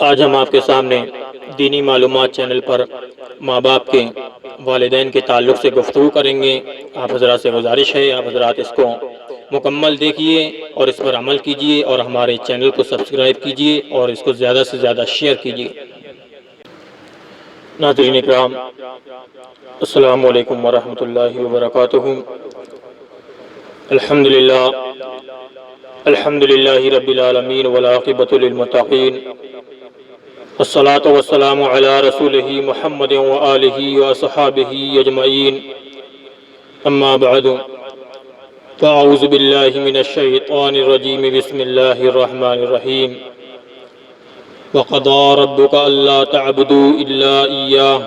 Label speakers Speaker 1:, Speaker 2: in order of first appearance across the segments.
Speaker 1: آج ہم آپ کے سامنے دینی معلومات چینل پر ماں باپ کے والدین کے تعلق سے گفتگو کریں گے۔ آپ حضرات سے گزارش ہے آپ حضرات اس کو مکمل دیکھیے اور اس پر عمل کیجیے اور ہمارے چینل کو سبسکرائب کیجیے اور اس کو زیادہ سے زیادہ شیئر کیجیے۔ ناظرین اکرام، السلام علیکم ورحمۃ اللہ وبرکاتہ۔ الحمدللہ رب العالمین والعاقبۃ للمتقین، والصلاة والسلام علی رسولہ محمد وآلہ وصحابہ اجمعین، اما بعد فاعوذ باللہ من الشیطان الرجیم، بسم اللہ الرحمن الرحیم۔ وقضى ربك ألا تعبدوا إلا إياه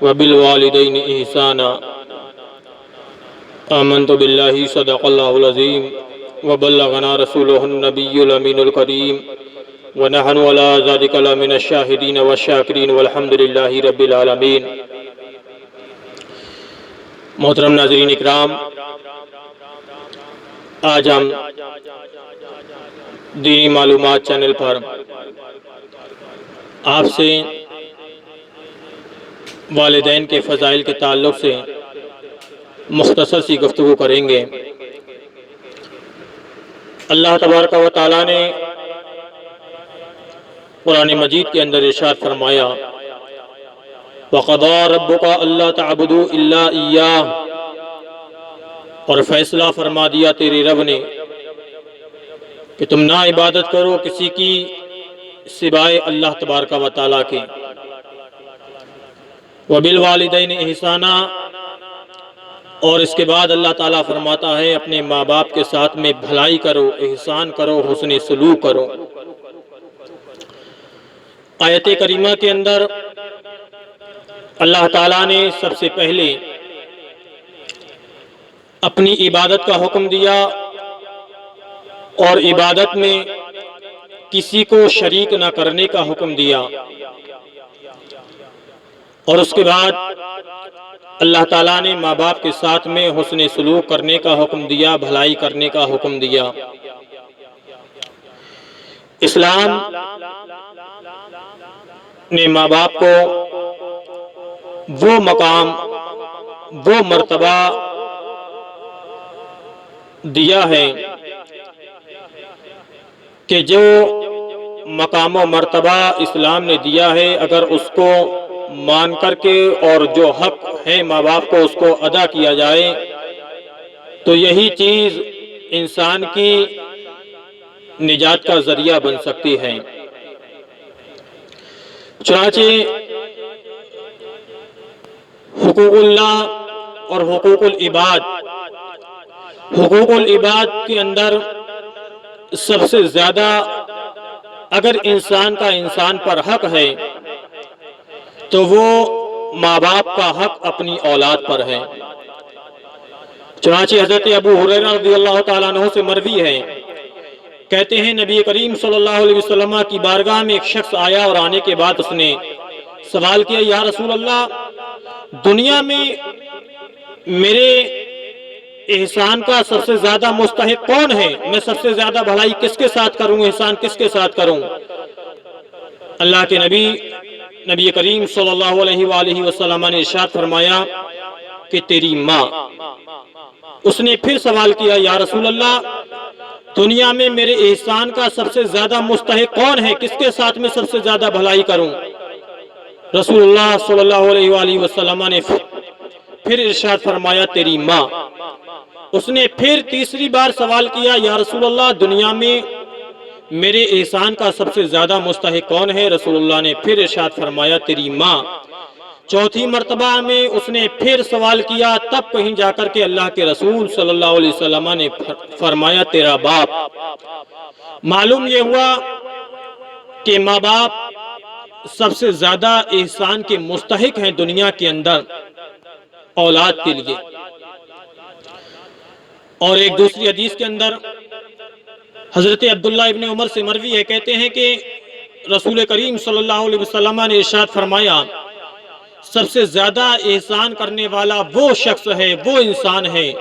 Speaker 1: وبالوالدين إحسانا۔ آمنت بالله صدق الله العظيم وبلغنا رسوله النبي الأمين الكريم ونحن على ذلك لمن الشاهدين والشاكرين والحمد لله رب العالمين۔ محترم ناظرین اکرام، آج ہم دینی معلومات چینل پر آپ سے والدین کے فضائل کے تعلق سے مختصر سی گفتگو کریں گے۔ اللہ تبارک و تعالیٰ نے قرآن مجید کے اندر ارشاد فرمایا، وَقَضَىٰ رَبُّكَ أَلَّا تَعْبُدُوا إِلَّا إِيَّاهُ، اور فیصلہ فرما دیا تیرے رب نے کہ تم نہ عبادت کرو کسی کی سوائے اللہ تبارک و تعالیٰ کے۔ وَبِالْوَالِدَيْنِ إِحْسَانًا، اور اس کے بعد اللہ تعالیٰ فرماتا ہے اپنے ماں باپ کے ساتھ میں بھلائی کرو، احسان کرو، حسن سلوک کرو۔ آیت کریمہ کے اندر اللہ تعالیٰ نے سب سے پہلے اپنی عبادت کا حکم دیا اور عبادت میں کسی کو شریک نہ کرنے کا حکم دیا، اور اس کے بعد اللہ تعالیٰ نے ماں باپ کے ساتھ میں حسن سلوک کرنے کا حکم دیا، بھلائی کرنے کا حکم دیا۔ اسلام نے ماں باپ کو وہ مقام، وہ مرتبہ دیا ہے کہ جو مقام و مرتبہ اسلام نے دیا ہے، اگر اس کو مان کر کے اور جو حق ہے ماں باپ کو اس کو ادا کیا جائے تو یہی چیز انسان کی نجات کا ذریعہ بن سکتی ہے۔ چنانچہ حقوق اللہ اور حقوق العباد، حقوق العباد کے اندر سب سے زیادہ اگر انسان کا انسان پر حق ہے تو وہ ماں باپ کا حق اپنی اولاد پر ہے۔ چنانچہ حضرت ابو ہریرہ رضی اللہ تعالیٰ عنہ سے مروی ہے، کہتے ہیں نبی کریم صلی اللہ علیہ وسلم کی بارگاہ میں ایک شخص آیا اور آنے کے بعد اس نے سوال کیا، یا رسول اللہ، دنیا میں میرے احسان کا سب سے زیادہ مستحق کون ہے؟ میں سب سے زیادہ بھلائی کس کے ساتھ کروں، احسان کس کے ساتھ کروں؟ اللہ کے نبی کریم صلی اللہ علیہ وآلہ وسلم نے ارشاد فرمایا کہ تیری ماں۔ اس نے پھر سوال کیا، یا رسول اللہ، دنیا میں میرے احسان کا سب سے زیادہ مستحق کون ہے، کس کے ساتھ میں سب سے زیادہ بھلائی کروں؟ رسول اللہ صلی اللہ علیہ وآلہ وسلم نے پھر ارشاد فرمایا تیری ماں۔ اس نے پھر تیسری بار سوال کیا، یا رسول اللہ، دنیا میں میرے احسان کا سب سے زیادہ مستحق کون ہے؟ رسول اللہ نے پھر ارشاد فرمایا تیری ماں۔ چوتھی مرتبہ میں اس نے پھر سوال کیا، تب کہیں جا کر کے اللہ کے رسول صلی اللہ علیہ وسلم نے فرمایا تیرا باپ۔ معلوم یہ ہوا کہ ماں باپ سب سے زیادہ احسان کے مستحق ہیں دنیا کے اندر اولاد کے لیے۔ اور ایک دوسری حدیث کے اندر حضرت عبداللہ ابن عمر سے مروی ہے، کہتے ہیں کہ رسول کریم صلی اللہ علیہ وسلم نے ارشاد فرمایا سب سے زیادہ احسان کرنے والا وہ شخص ہے، وہ انسان ہے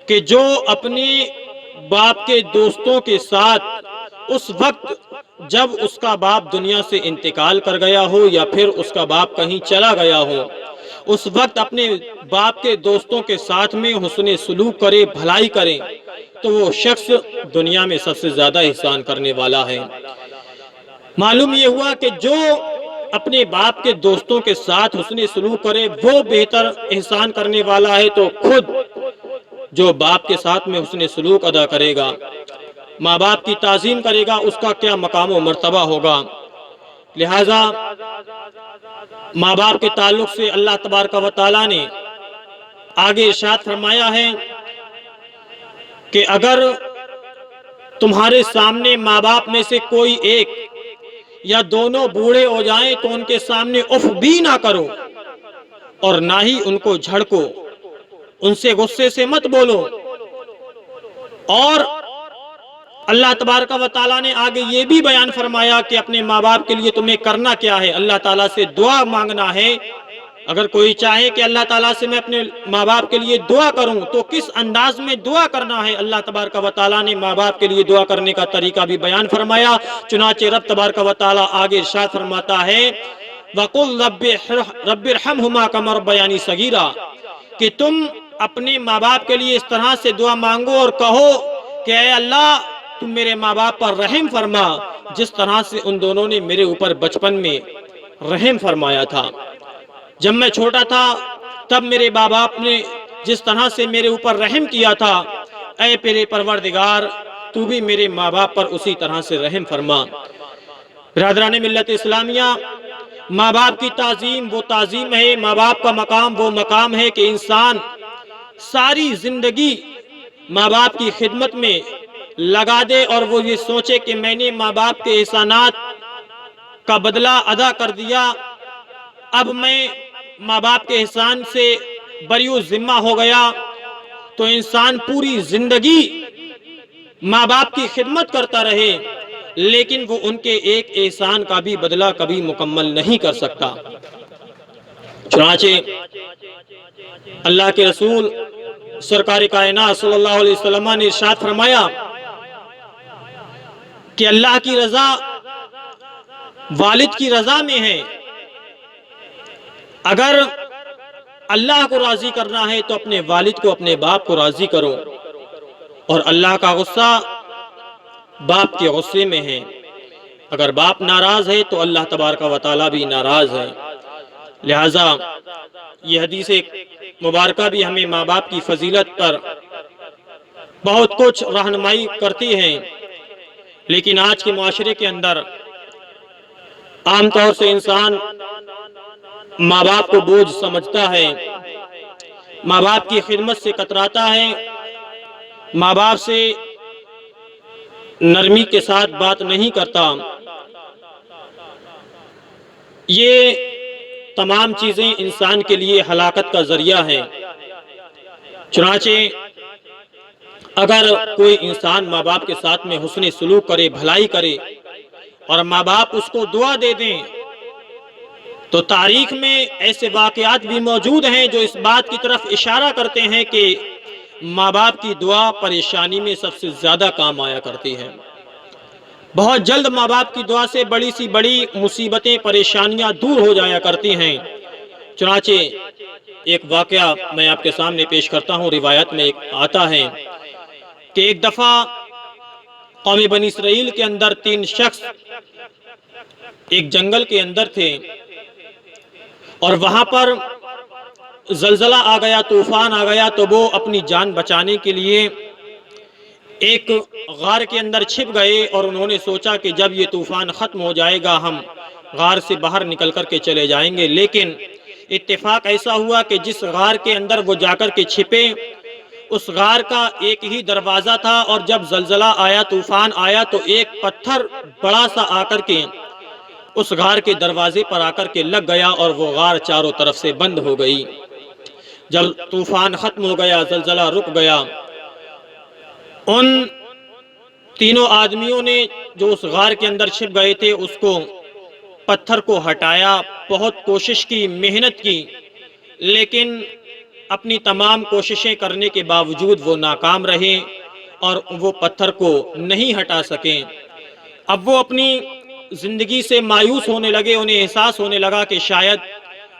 Speaker 1: کہ جو اپنے باپ کے دوستوں کے ساتھ اس وقت جب اس کا باپ دنیا سے انتقال کر گیا ہو یا پھر اس کا باپ کہیں چلا گیا ہو، اس وقت اپنے باپ کے دوستوں کے ساتھ میں حسن سلوک کرے، بھلائی کرے، تو وہ شخص دنیا میں سب سے زیادہ احسان کرنے والا ہے۔ معلوم یہ ہوا کہ جو اپنے باپ کے دوستوں کے ساتھ حسن سلوک کرے وہ بہتر احسان کرنے والا ہے، تو خود جو باپ کے ساتھ میں حسن سلوک ادا کرے گا، ماں باپ کی تعظیم کرے گا، اس کا کیا مقام و مرتبہ ہوگا۔ لہذا ماں باپ کے تعلق سے اللہ تبارک و تعالیٰ نے آگے ارشاد فرمایا ہے کہ اگر تمہارے سامنے ماں باپ میں سے کوئی ایک یا دونوں بوڑھے ہو جائیں تو ان کے سامنے اف بھی نہ کرو اور نہ ہی ان کو جھڑکو، ان سے غصے سے مت بولو۔ اور اللہ تبارک و تعالیٰ نے آگے یہ بھی بیان فرمایا کہ اپنے ماں باپ کے لیے تمہیں کرنا کیا ہے، اللہ تعالیٰ سے دعا مانگنا ہے۔ اگر کوئی چاہے کہ اللہ تعالیٰ سے میں اپنے ماں باپ کے لیے دعا کروں تو کس انداز میں دعا کرنا ہے، اللہ تبارک و تعالیٰ نے ماں باپ کے لیے دعا کرنے کا طریقہ بھی بیان فرمایا۔ چنانچہ رب تبارک و تعالیٰ آگے ارشاد فرماتا ہے وَقُلْ رَبِّ ارْحَمْهُمَا كَمَا رَبَّيَانِي صَغِيرًا، کہ تم اپنے ماں باپ کے لیے اس طرح سے دعا مانگو اور کہو کہ اے اللہ تم میرے ماں باپ پر رحم فرما جس طرح سے ان دونوں نے میرے اوپر بچپن میں رحم فرمایا تھا۔ جب میں چھوٹا تھا تب میرے ماں باپ نے جس طرح سے میرے اوپر رحم کیا تھا، اے میرے پروردگار تو بھی میرے ماں باپ پر اسی طرح سے رحم فرما۔ برادران ملت اسلامیہ، ماں باپ کی تعظیم وہ تعظیم ہے، ماں باپ کا مقام وہ مقام ہے کہ انسان ساری زندگی ماں باپ کی خدمت میں لگا دے اور وہ یہ سوچے کہ میں نے ماں باپ کے احسانات کا بدلہ ادا کر دیا، اب میں ماں باپ کے احسان سے بری ذمہ ہو گیا۔ تو انسان پوری زندگی ماں باپ کی خدمت کرتا رہے لیکن وہ ان کے ایک احسان کا بھی بدلہ کبھی مکمل نہیں کر سکتا۔ چنانچہ اللہ کے رسول سرکار کائنات صلی اللہ علیہ وسلم نے ارشاد فرمایا کہ اللہ کی رضا والد کی رضا میں ہے، اگر اللہ کو راضی کرنا ہے تو اپنے والد کو اپنے باپ کو راضی کرو، اور اللہ کا غصہ باپ کے غصے میں ہے۔ اگر باپ ناراض ہے تو اللہ تبارک و تعالیٰ بھی ناراض ہے۔ لہٰذا یہ حدیث مبارکہ بھی ہمیں ماں باپ کی فضیلت پر بہت کچھ رہنمائی کرتی ہیں، لیکن آج کے معاشرے کے اندر عام طور سے انسان ماں باپ کو بوجھ سمجھتا ہے، ماں باپ کی خدمت سے کتراتا ہے، ماں باپ سے نرمی کے ساتھ بات نہیں کرتا۔ یہ تمام چیزیں انسان کے لیے ہلاکت کا ذریعہ ہیں۔ چنانچہ اگر کوئی انسان ماں باپ کے ساتھ میں حسن سلوک کرے، بھلائی کرے اور ماں باپ اس کو دعا دے دیں تو تاریخ میں ایسے واقعات بھی موجود ہیں جو اس بات کی طرف اشارہ کرتے ہیں کہ ماں باپ کی دعا پریشانی میں سب سے زیادہ کام آیا کرتی ہے۔ بہت جلد ماں باپ کی دعا سے بڑی سی بڑی مصیبتیں، پریشانیاں دور ہو جایا کرتی ہیں۔ چنانچہ ایک واقعہ میں آپ کے سامنے پیش کرتا ہوں، روایت میں ایک آتا ہے کہ ایک دفعہ قوم بنی اسرائیل کے اندر 3 شخص ایک جنگل کے اندر تھے اور وہاں پر زلزلہ آ گیا، طوفان آ گیا، تو وہ اپنی جان بچانے کے لیے ایک غار کے اندر چھپ گئے اور انہوں نے سوچا کہ جب یہ طوفان ختم ہو جائے گا ہم غار سے باہر نکل کر کے چلے جائیں گے۔ لیکن اتفاق ایسا ہوا کہ جس غار کے اندر وہ جا کر کے چھپے اس غار کا ایک ہی دروازہ تھا، اور جب زلزلہ آیا، طوفان آیا، تو ایک پتھر بڑا سا آ کر کے اس غار کے دروازے پر آ کر کے لگ گیا اور وہ غار چاروں طرف سے بند ہو گئی۔ جب طوفان ختم ہو گیا، زلزلہ رک گیا، ان تینوں آدمیوں نے جو اس غار کے اندر چھپ گئے تھے اس کو پتھر کو ہٹایا، بہت کوشش کی، محنت کی، لیکن اپنی تمام کوششیں کرنے کے باوجود وہ ناکام رہے اور وہ پتھر کو نہیں ہٹا سکیں۔ اب وہ اپنی زندگی سے مایوس ہونے لگے، انہیں احساس ہونے لگا کہ شاید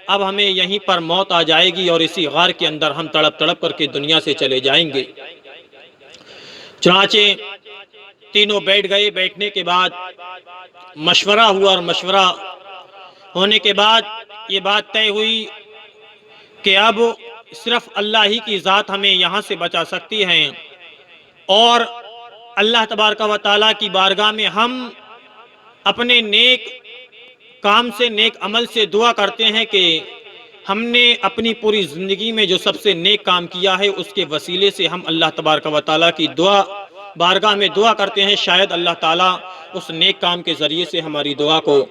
Speaker 1: اب ہمیں یہیں پر موت آ جائے گی اور اسی غار کے اندر ہم تڑپ تڑپ کر کے دنیا سے چلے جائیں گے۔ چنانچہ تینوں بیٹھ گئے، بیٹھنے کے بعد مشورہ ہوا، اور مشورہ ہونے کے بعد یہ بات طے ہوئی کہ اب صرف اللہ ہی کی ذات ہمیں یہاں سے بچا سکتی ہے، اور اللہ تبارک و تعالیٰ کی بارگاہ میں ہم اپنے نیک کام سے، نیک عمل سے دعا کرتے ہیں کہ ہم نے اپنی پوری زندگی میں جو سب سے نیک کام کیا ہے اس کے وسیلے سے ہم اللہ تبارک و تعالیٰ کی بارگاہ میں دعا کرتے ہیں، شاید اللہ تعالیٰ اس نیک کام کے ذریعے سے ہماری دعا کو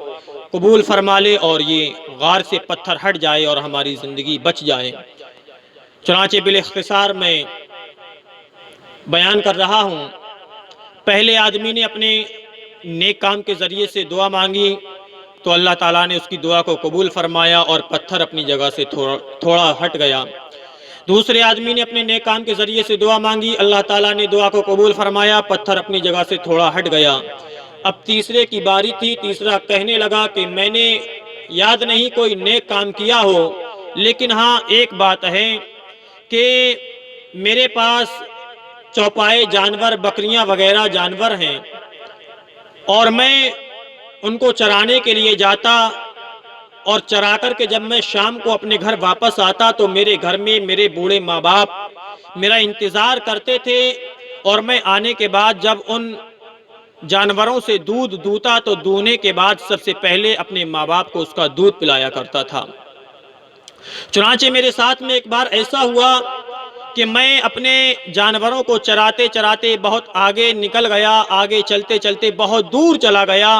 Speaker 1: قبول فرما لے اور یہ غار سے پتھر ہٹ جائے اور ہماری زندگی بچ جائے۔ چنانچہ بالاختصار میں بیان کر رہا ہوں، پہلے آدمی نے اپنے نیک کام کے ذریعے سے دعا مانگی تو اللہ تعالیٰ نے اس کی دعا کو قبول فرمایا اور پتھر اپنی جگہ سے تھوڑا ہٹ گیا۔ دوسرے آدمی نے اپنے نیک کام کے ذریعے سے دعا مانگی، اللہ تعالیٰ نے دعا کو قبول فرمایا، پتھر اپنی جگہ سے تھوڑا ہٹ گیا۔ اب تیسرے کی باری تھی، تیسرا کہنے لگا کہ میں نے یاد نہیں کوئی نیک کام کیا ہو، لیکن ہاں ایک بات ہے کہ میرے پاس چوپائے جانور، بکریاں وغیرہ جانور ہیں، اور میں ان کو چرانے کے لیے جاتا، اور چرا کر کے جب میں شام کو اپنے گھر واپس آتا تو میرے گھر میں میرے بوڑھے ماں باپ میرا انتظار کرتے تھے، اور میں آنے کے بعد جب ان جانوروں سے دودھ دوتا تو دونے کے بعد سب سے پہلے اپنے ماں باپ کو اس کا دودھ پلایا کرتا تھا۔ چنانچہ میرے ساتھ میں ایک بار ایسا ہوا کہ میں اپنے جانوروں کو چراتے چراتے بہت آگے نکل گیا، آگے چلتے چلتے بہت دور چلا گیا،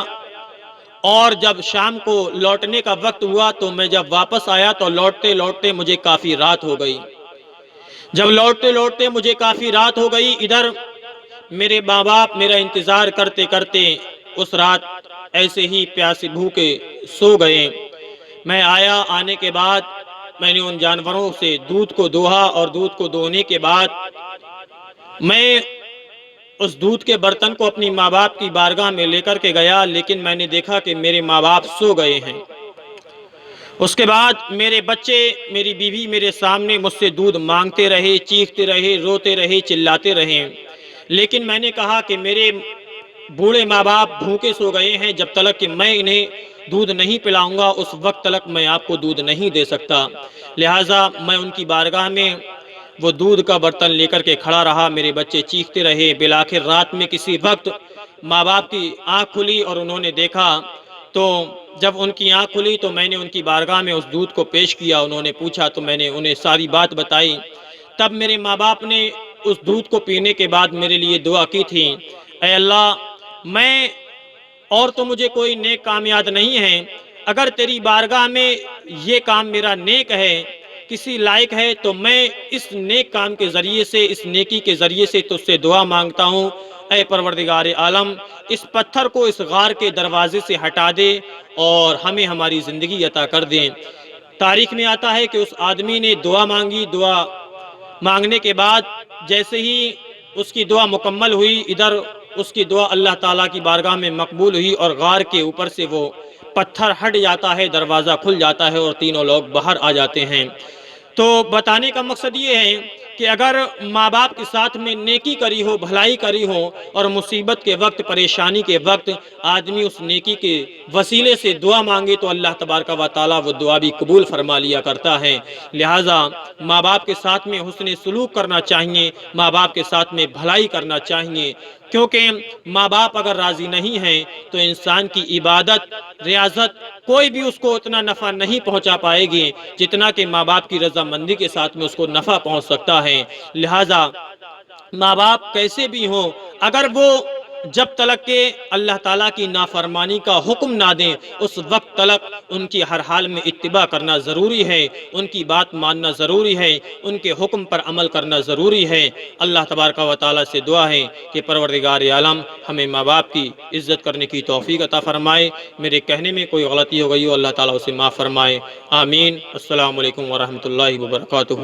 Speaker 1: اور جب شام کو لوٹنے کا وقت ہوا تو میں جب واپس آیا تو لوٹتے لوٹتے مجھے کافی رات ہو گئی۔ جب لوٹتے لوٹتے مجھے کافی رات ہو گئی، ادھر میرے ماں باپ میرا انتظار کرتے کرتے اس رات ایسے ہی پیاسے بھوکے سو گئے۔ میں آیا، آنے کے بعد میں نے ان جانوروں سے دودھ کو دوہا، اور دودھ کو دوہنے کے بعد میں اس دودھ کے برتن کو اپنی ماں باپ کی بارگاہ میں لے کر کے گیا، لیکن میں نے دیکھا کہ میرے ماں باپ سو گئے ہیں۔ اس کے بعد میرے بچے، میری بیوی میرے سامنے مجھ سے دودھ مانگتے رہے، چیختے رہے، روتے رہے، چلاتے رہے، لیکن میں نے کہا کہ میرے بوڑھے ماں باپ بھوکے سو گئے ہیں، جب تک کہ میں انہیں دودھ نہیں پلاؤں گا اس وقت تک میں آپ کو دودھ نہیں دے سکتا۔ لہٰذا میں ان کی بارگاہ میں وہ دودھ کا برتن لے کر کے کھڑا رہا، میرے بچے چیختے رہے، بالآخر رات میں کسی وقت ماں باپ کی آنکھ کھلی اور انہوں نے دیکھا، تو جب ان کی آنکھ کھلی تو میں نے ان کی بارگاہ میں اس دودھ کو پیش کیا، انہوں نے پوچھا تو میں نے انہیں ساری بات بتائی۔ تب میرے ماں باپ نے اس دودھ کو پینے کے بعد میرے لیے دعا کی تھی، اے اللہ، میں اور تو مجھے کوئی نیک کام یاد نہیں ہے، اگر تیری بارگاہ میں یہ کام میرا نیک ہے، کسی لائق ہے، تو میں اس نیک کام کے ذریعے سے، اس نیکی کے ذریعے سے تجھ سے دعا مانگتا ہوں، اے پروردگار عالم، اس پتھر کو اس غار کے دروازے سے ہٹا دے اور ہمیں ہماری زندگی عطا کر دیں۔ تاریخ میں آتا ہے کہ اس آدمی نے دعا مانگی، دعا مانگنے کے بعد جیسے ہی اس کی دعا مکمل ہوئی، ادھر اس کی دعا اللہ تعالیٰ کی بارگاہ میں مقبول ہوئی اور غار کے اوپر سے وہ پتھر ہٹ جاتا ہے، دروازہ کھل جاتا ہے اور تینوں لوگ باہر آ جاتے ہیں۔ تو بتانے کا مقصد یہ ہے کہ اگر ماں باپ کے ساتھ میں نیکی کری ہو، بھلائی کری ہو، اور مصیبت کے وقت، پریشانی کے وقت آدمی اس نیکی کے وسیلے سے دعا مانگے تو اللہ تبارک و تعالیٰ وہ دعا بھی قبول فرما لیا کرتا ہے۔ لہٰذا ماں باپ کے ساتھ میں حسن سلوک کرنا چاہیے، ماں باپ کے ساتھ میں بھلائی کرنا چاہیے، کیونکہ ماں باپ اگر راضی نہیں ہیں تو انسان کی عبادت، ریاضت کوئی بھی اس کو اتنا نفع نہیں پہنچا پائے گی جتنا کہ ماں باپ کی رضامندی کے ساتھ میں اس کو نفع پہنچ سکتا ہے۔ لہٰذا ماں باپ کیسے بھی ہوں، اگر وہ جب تلک کہ اللہ تعالیٰ کی نافرمانی کا حکم نہ دیں اس وقت تلک ان کی ہر حال میں اتباع کرنا ضروری ہے، ان کی بات ماننا ضروری ہے، ان کے حکم پر عمل کرنا ضروری ہے۔ اللہ تبارک و تعالیٰ سے دعا ہے کہ پروردگار عالم ہمیں ماں باپ کی عزت کرنے کی توفیق عطا فرمائے۔ میرے کہنے میں کوئی غلطی ہو گئی ہو اللہ تعالیٰ اسے معاف فرمائے، آمین۔ السلام علیکم ورحمۃ اللہ وبرکاتہ۔